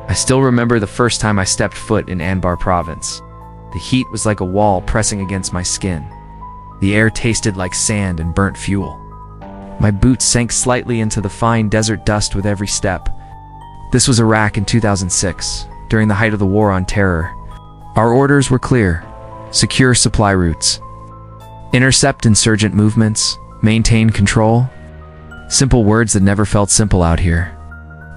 I still remember the first time I stepped foot in Anbar province. The heat was like a wall pressing against my skin. The air tasted like sand and burnt fuel. My boots sank slightly into the fine desert dust with every step. This was Iraq in 2006, during the height of the War on Terror. Our orders were clear: secure supply routes, intercept insurgent movements, maintain control. Simple words that never felt simple out here.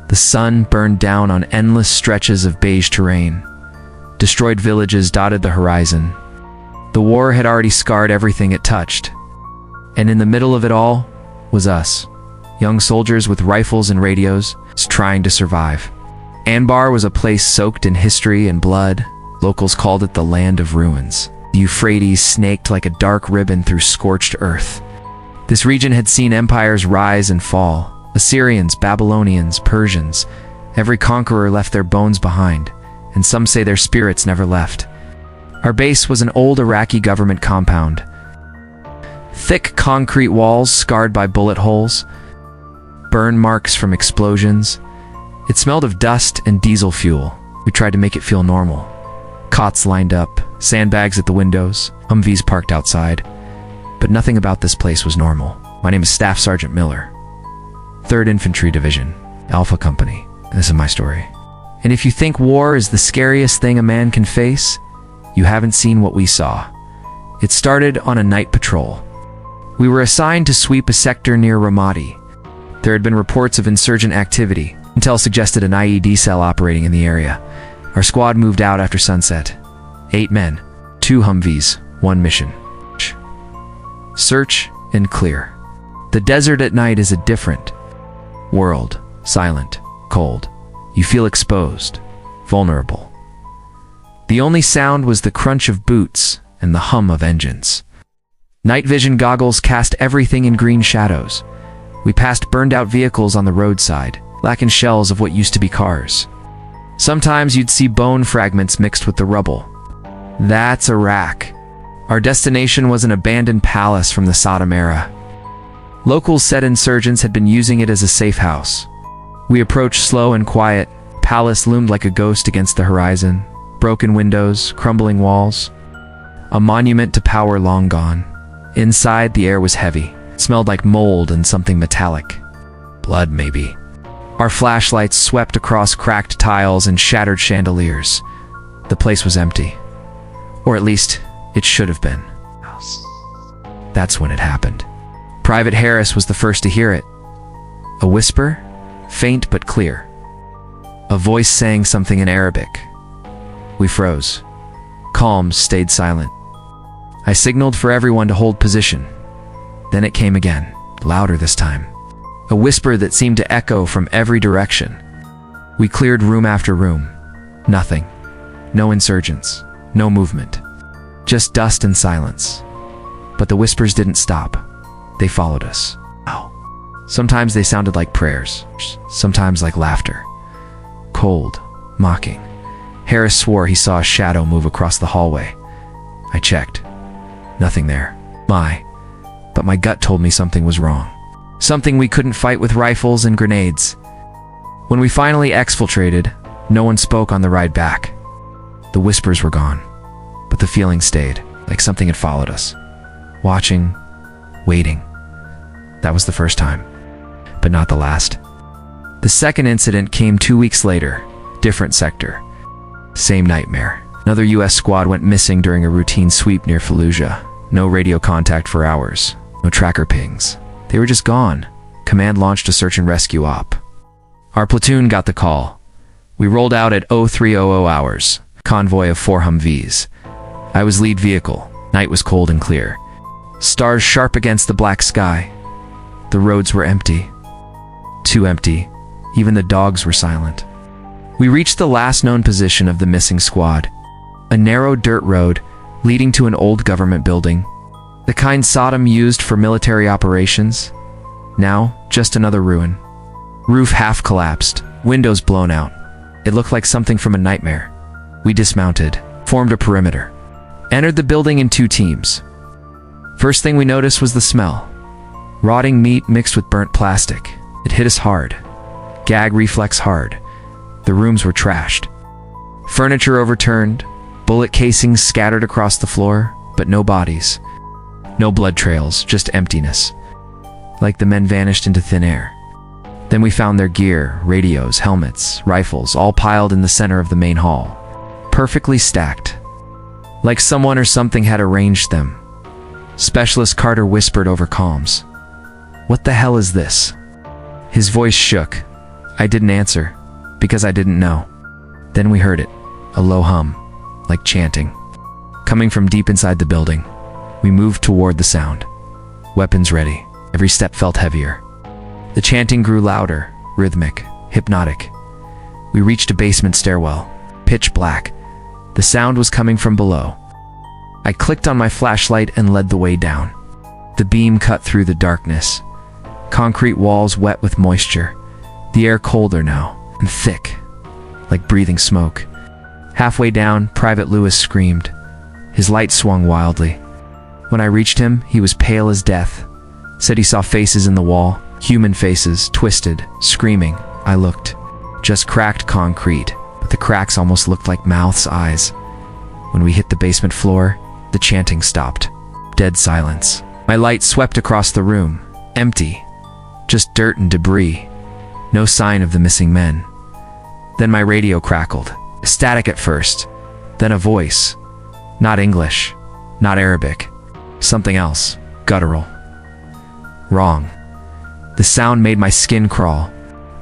The sun burned down on endless stretches of beige terrain. Destroyed villages dotted the horizon. The war had already scarred everything it touched. And in the middle of it all was us, young soldiers with rifles and radios, trying to survive. Anbar was a place soaked in history and blood. Locals called it the land of ruins. The Euphrates snaked like a dark ribbon through scorched earth. This region had seen empires rise and fall. Assyrians, Babylonians, Persians. Every conqueror left their bones behind, and some say their spirits never left. Our base was an old Iraqi government compound. Thick concrete walls scarred by bullet holes, burn marks from explosions. It smelled of dust and diesel fuel. We tried to make it feel normal. Cots lined up, sandbags at the windows, Humvees parked outside. But nothing about this place was normal. My name is Staff Sergeant Miller, 3rd Infantry Division, Alpha Company. This is my story. And if you think war is the scariest thing a man can face, you haven't seen what we saw. It started on a night patrol. We were assigned to sweep a sector near Ramadi. There had been reports of insurgent activity. Intel suggested an IED cell operating in the area. Our squad moved out after sunset. 8 men, 2 Humvees, 1 mission. Search and clear. The desert at night is a different world. Silent, cold. You feel exposed, vulnerable. The only sound was the crunch of boots and the hum of engines. Night vision goggles cast everything in green shadows. We passed burned-out vehicles on the roadside, lacking shells of what used to be cars. Sometimes you'd see bone fragments mixed with the rubble. That's Iraq. Our destination was an abandoned palace from the Saddam era. Locals said insurgents had been using it as a safe house. We approached slow and quiet. Palace loomed like a ghost against the horizon. Broken windows, crumbling walls. A monument to power long gone. Inside, the air was heavy. It smelled like mold and something metallic. Blood, maybe. Our flashlights swept across cracked tiles and shattered chandeliers. The place was empty. Or at least, it should have been. That's when it happened. Private Harris was the first to hear it. A whisper, faint but clear. A voice saying something in Arabic. We froze. Calm stayed silent. I signaled for everyone to hold position. Then it came again, louder this time. A whisper that seemed to echo from every direction. We cleared room after room. Nothing. No insurgents. No movement. Just dust and silence. But the whispers didn't stop. They followed us. Sometimes they sounded like prayers. Sometimes like laughter. Cold. Mocking. Harris swore he saw a shadow move across the hallway. I checked. Nothing there. But my gut told me something was wrong. Something we couldn't fight with rifles and grenades. When we finally exfiltrated, no one spoke on the ride back. The whispers were gone, but the feeling stayed, like something had followed us. Watching, waiting. That was the first time, but not the last. The second incident came 2 weeks later, different sector. Same nightmare. Another US squad went missing during a routine sweep near Fallujah. No radio contact for hours. No tracker pings. They were just gone. Command launched a search and rescue op. Our platoon got the call. We rolled out at 0300 hours. Convoy of 4 Humvees. I was lead vehicle. Night was cold and clear. Stars sharp against the black sky. The roads were empty. Too empty. Even the dogs were silent. We reached the last known position of the missing squad. A narrow dirt road leading to an old government building. The kind Saddam used for military operations. Now, just another ruin. Roof half collapsed, windows blown out. It looked like something from a nightmare. We dismounted, formed a perimeter. Entered the building in 2 teams. First thing we noticed was the smell. Rotting meat mixed with burnt plastic. It hit us hard. Gag reflex hard. The rooms were trashed. Furniture overturned, bullet casings scattered across the floor, but no bodies. No blood trails, just emptiness. Like the men vanished into thin air. Then we found their gear, radios, helmets, rifles, all piled in the center of the main hall. Perfectly stacked. Like someone or something had arranged them. Specialist Carter whispered over comms. "What the hell is this?" His voice shook. I didn't answer, because I didn't know. Then we heard it, a low hum, like chanting. Coming from deep inside the building, we moved toward the sound. Weapons ready. Every step felt heavier. The chanting grew louder, rhythmic, hypnotic. We reached a basement stairwell, pitch black. The sound was coming from below. I clicked on my flashlight and led the way down. The beam cut through the darkness. Concrete walls wet with moisture. The air colder now, and thick, like breathing smoke. Halfway down, Private Lewis screamed. His light swung wildly. When I reached him, he was pale as death. Said he saw faces in the wall, human faces, twisted, screaming. I looked. Just cracked concrete, but the cracks almost looked like mouths, eyes. When we hit the basement floor, the chanting stopped. Dead silence. My light swept across the room. Empty. Just dirt and debris. No sign of the missing men. Then my radio crackled. Static at first. Then a voice. Not English. Not Arabic. Something else. Guttural. Wrong. The sound made my skin crawl.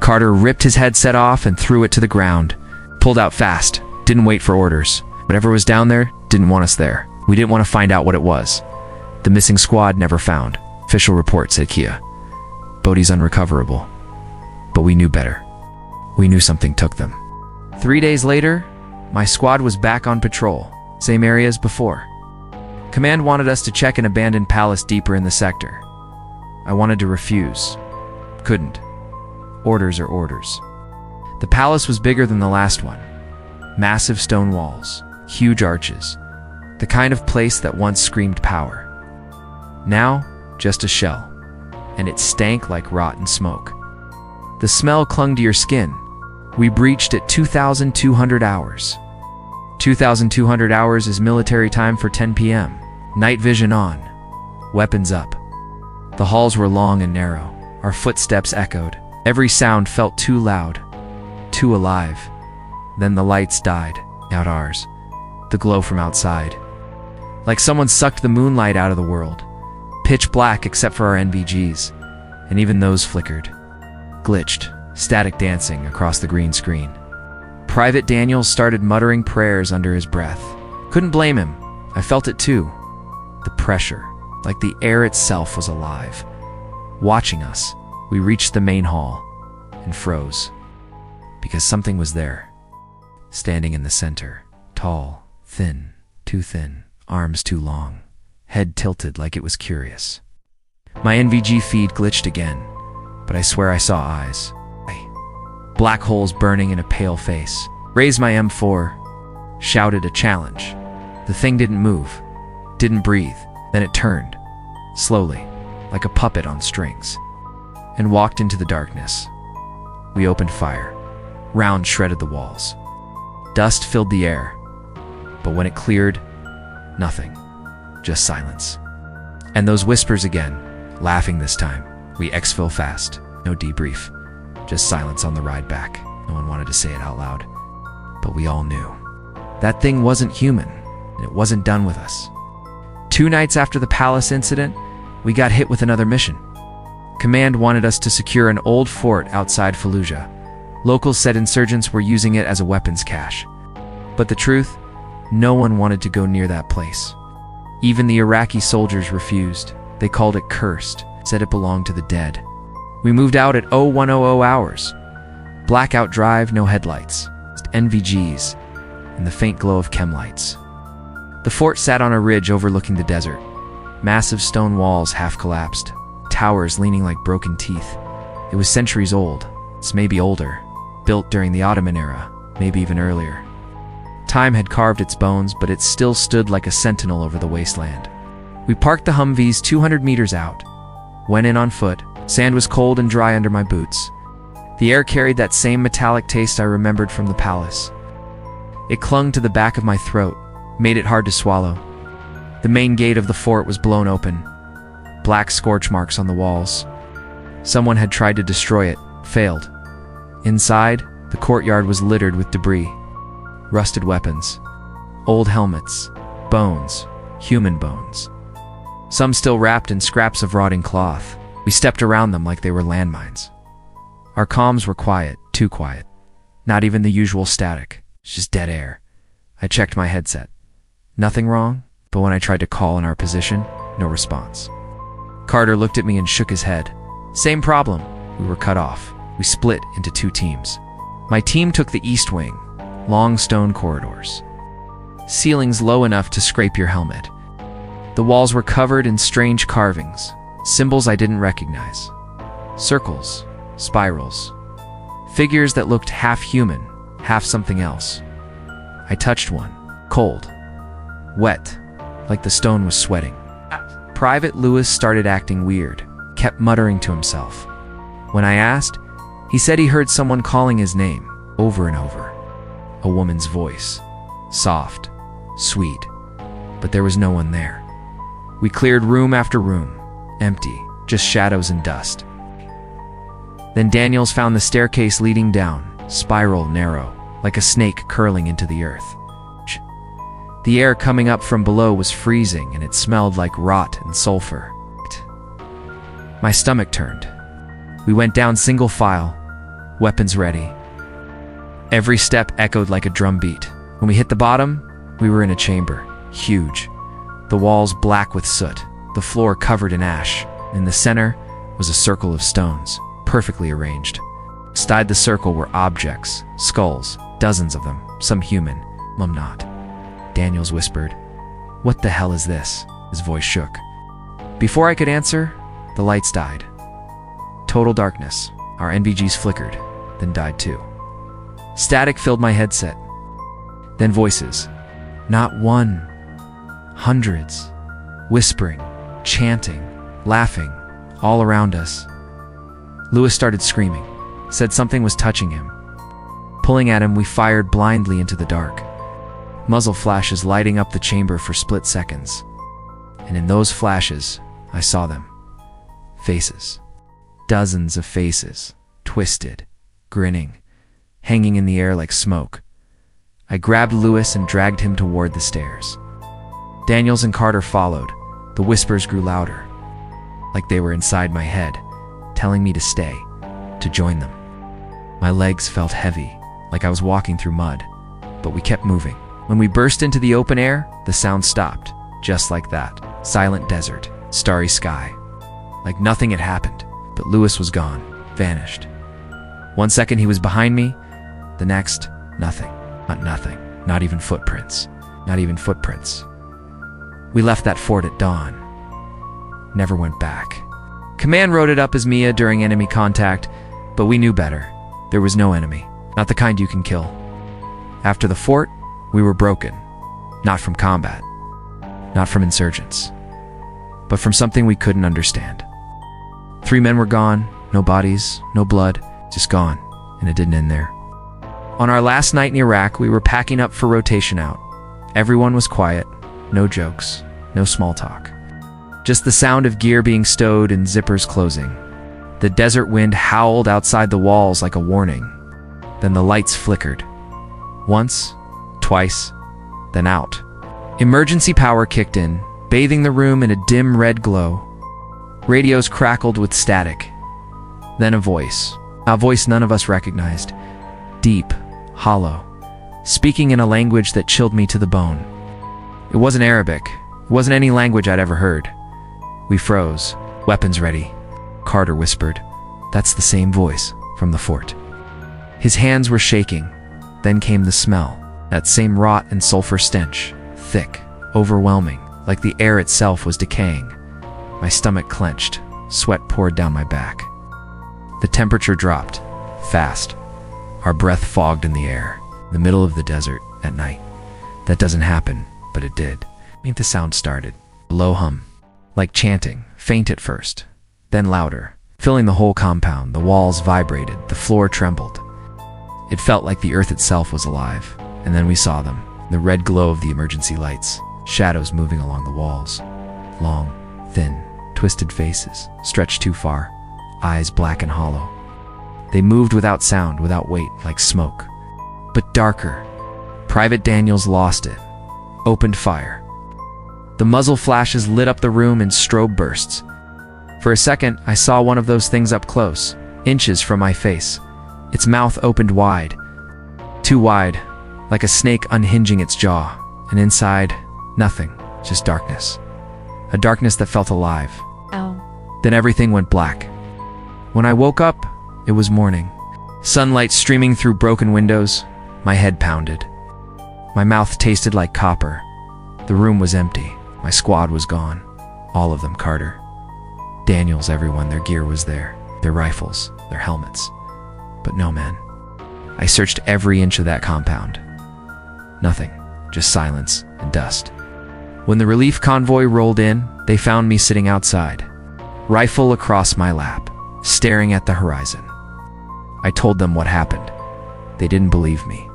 Carter ripped his headset off and threw it to the ground. Pulled out fast. Didn't wait for orders. Whatever was down there didn't want us there. We didn't want to find out what it was. The missing squad never found. Official report said Kia. Bodhi's unrecoverable. But we knew better. We knew something took them. 3 days later, my squad was back on patrol. Same area as before. Command wanted us to check an abandoned palace deeper in the sector. I wanted to refuse. Couldn't. Orders are orders. The palace was bigger than the last one. Massive stone walls, huge arches. The kind of place that once screamed power. Now, just a shell. And it stank like rotten smoke. The smell clung to your skin. We breached at 2,200 hours. 2,200 hours is military time for 10 p.m. Night vision on. Weapons up. The halls were long and narrow. Our footsteps echoed. Every sound felt too loud. Too alive. Then the lights died. Not ours. The glow from outside. Like someone sucked the moonlight out of the world. Pitch black except for our NVGs. And even those flickered. Glitched. Static dancing across the green screen. Private Daniels started muttering prayers under his breath. Couldn't blame him. I felt it too. The pressure, like the air itself was alive. Watching us, we reached the main hall and froze. Because something was there. Standing in the center. Tall, thin, too thin, arms too long. Head tilted like it was curious. My NVG feed glitched again, but I swear I saw eyes. Black holes burning in a pale face. Raised my M4, shouted a challenge. The thing didn't move, didn't breathe. Then it turned, slowly, like a puppet on strings, and walked into the darkness. We opened fire. Rounds shredded the walls. Dust filled the air, but when it cleared, nothing, just silence. And those whispers again, laughing this time. We exfil fast, no debrief. Just silence on the ride back. No one wanted to say it out loud. But we all knew. That thing wasn't human, and it wasn't done with us. 2 nights after the palace incident, we got hit with another mission. Command wanted us to secure an old fort outside Fallujah. Locals said insurgents were using it as a weapons cache. But the truth, no one wanted to go near that place. Even the Iraqi soldiers refused. They called it cursed, said it belonged to the dead. We moved out at 0100 hours. Blackout drive, no headlights. Just NVGs and the faint glow of chem lights. The fort sat on a ridge overlooking the desert. Massive stone walls half collapsed. Towers leaning like broken teeth. It was centuries old. It's maybe older. Built during the Ottoman era, maybe even earlier. Time had carved its bones, but it still stood like a sentinel over the wasteland. We parked the Humvees 200 meters out. Went in on foot. Sand was cold and dry under my boots. The air carried that same metallic taste I remembered from the palace. It clung to the back of my throat, made it hard to swallow. The main gate of the fort was blown open, black scorch marks on the walls. Someone had tried to destroy it, failed. Inside, the courtyard was littered with debris, rusted weapons, old helmets, bones, human bones. Some still wrapped in scraps of rotting cloth. We stepped around them like they were landmines. Our comms were quiet, too quiet. Not even the usual static, just dead air. I checked my headset. Nothing wrong, but when I tried to call in our position, no response. Carter looked at me and shook his head. Same problem. We were cut off. We split into 2 teams. My team took the east wing, long stone corridors. Ceilings low enough to scrape your helmet. The walls were covered in strange carvings, symbols I didn't recognize. Circles, spirals, figures that looked half human, half something else. I touched one, cold, wet, like the stone was sweating. Private Lewis started acting weird, kept muttering to himself. When I asked, he said he heard someone calling his name over and over. A woman's voice, soft, sweet, but there was no one there. We cleared room after room, empty, just shadows and dust. Then Daniels found the staircase leading down, spiral, narrow, like a snake curling into the earth. The air coming up from below was freezing and it smelled like rot and sulfur. My stomach turned. We went down single file, weapons ready. Every step echoed like a drum beat. When we hit the bottom, we were in a chamber, huge. The walls black with soot, the floor covered in ash. In the center was a circle of stones, perfectly arranged. Inside the circle were objects, skulls, dozens of them, some human, some not. Daniels whispered, "What the hell is this?" His voice shook. Before I could answer, the lights died. Total darkness. Our NVGs flickered, then died too. Static filled my headset. Then voices. Not one. Hundreds. Whispering, chanting, laughing, all around us. Lewis started screaming, said something was touching him. Pulling at him, we fired blindly into the dark. Muzzle flashes lighting up the chamber for split seconds. And in those flashes, I saw them. Faces. Dozens of faces, twisted, grinning, hanging in the air like smoke. I grabbed Lewis and dragged him toward the stairs. Daniels and Carter followed. The whispers grew louder, like they were inside my head, telling me to stay, to join them. My legs felt heavy, like I was walking through mud, but we kept moving. When we burst into the open air, the sound stopped, just like that. Silent desert, starry sky. Like nothing had happened, but Lewis was gone, vanished. 1 second he was behind me, the next, nothing. Not nothing, not even footprints. Not even footprints. We left that fort at dawn. Never went back. Command wrote it up as Mia during enemy contact, but we knew better. There was no enemy, not the kind you can kill. After the fort, we were broken. Not from combat, not from insurgents, but from something we couldn't understand. 3 men were gone, no bodies, no blood, just gone, and it didn't end there. On our last night in Iraq, we were packing up for rotation out. Everyone was quiet, no jokes, no small talk. Just the sound of gear being stowed and zippers closing. The desert wind howled outside the walls like a warning. Then the lights flickered. Once, twice, then out. Emergency power kicked in, bathing the room in a dim red glow. Radios crackled with static. Then a voice none of us recognized. Deep, hollow, speaking in a language that chilled me to the bone. It wasn't Arabic. It wasn't any language I'd ever heard. We froze, weapons ready. Carter whispered, "That's the same voice from the fort." His hands were shaking. Then came the smell, that same rot and sulfur stench, thick, overwhelming, like the air itself was decaying. My stomach clenched, sweat poured down my back. The temperature dropped, fast. Our breath fogged in the air, in the middle of the desert, at night. That doesn't happen, but it did. The sound started, a low hum, like chanting, faint at first, then louder, filling the whole compound. The walls vibrated, the floor trembled. It felt like the earth itself was alive. And then we saw them, the red glow of the emergency lights, shadows moving along the walls. Long, thin, twisted faces, stretched too far, eyes black and hollow. They moved without sound, without weight, like smoke. But darker. Private Daniels lost it. Opened fire. The muzzle flashes lit up the room in strobe bursts. For a second, I saw one of those things up close, inches from my face. Its mouth opened wide. Too wide, like a snake unhinging its jaw. And inside, nothing, just darkness. A darkness that felt alive. Ow. Then everything went black. When I woke up, it was morning. Sunlight streaming through broken windows. My head pounded. My mouth tasted like copper. The room was empty. My squad was gone. All of them, Carter. Daniels, everyone, their gear was there. Their rifles, their helmets. But no man. I searched every inch of that compound. Nothing, just silence and dust. When the relief convoy rolled in, they found me sitting outside, rifle across my lap, staring at the horizon. I told them what happened. They didn't believe me.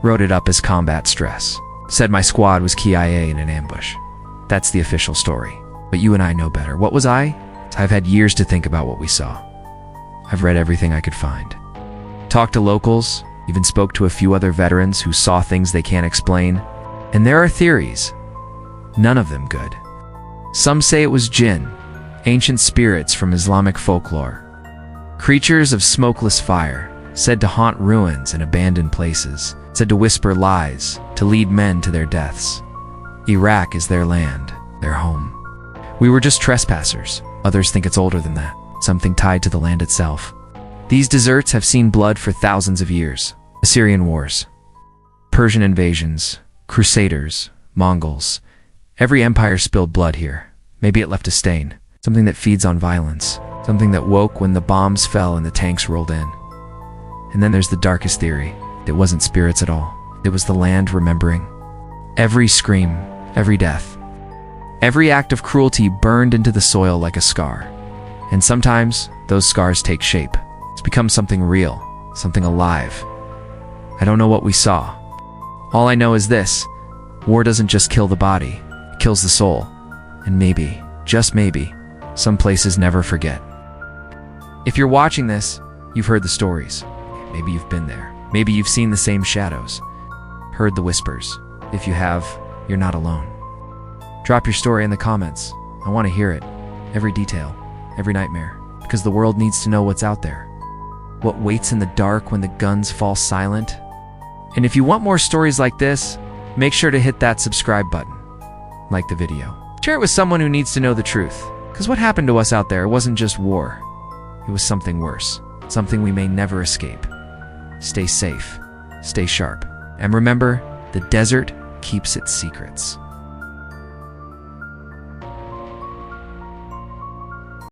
Wrote it up as combat stress. Said my squad was KIA in an ambush. That's the official story. But you and I know better. What was I? I've had years to think about what we saw. I've read everything I could find. Talked to locals, even spoke to a few other veterans who saw things they can't explain. And there are theories. None of them good. Some say it was jinn, ancient spirits from Islamic folklore. Creatures of smokeless fire, said to haunt ruins and abandoned places, said to whisper lies, to lead men to their deaths. Iraq is their land, their home. We were just trespassers. Others think it's older than that, something tied to the land itself. These deserts have seen blood for thousands of years. Assyrian wars, Persian invasions, Crusaders, Mongols. Every empire spilled blood here. Maybe it left a stain, something that feeds on violence, something that woke when the bombs fell and the tanks rolled in. And then there's the darkest theory. It wasn't spirits at all. It was the land remembering. Every scream, every death, every act of cruelty burned into the soil like a scar. And sometimes those scars take shape. It's become something real, something alive. I don't know what we saw. All I know is this: war doesn't just kill the body, it kills the soul. And maybe, just maybe, some places never forget. If you're watching this, you've heard the stories. Maybe you've been there. Maybe you've seen the same shadows, heard the whispers. If you have, you're not alone. Drop your story in the comments. I want to hear it. Every detail, every nightmare. Because the world needs to know what's out there. What waits in the dark when the guns fall silent. And if you want more stories like this, make sure to hit that subscribe button. Like the video. Share it with someone who needs to know the truth. Because what happened to us out there wasn't just war. It was something worse. Something we may never escape. Stay safe. Stay sharp. And remember, the desert keeps its secrets.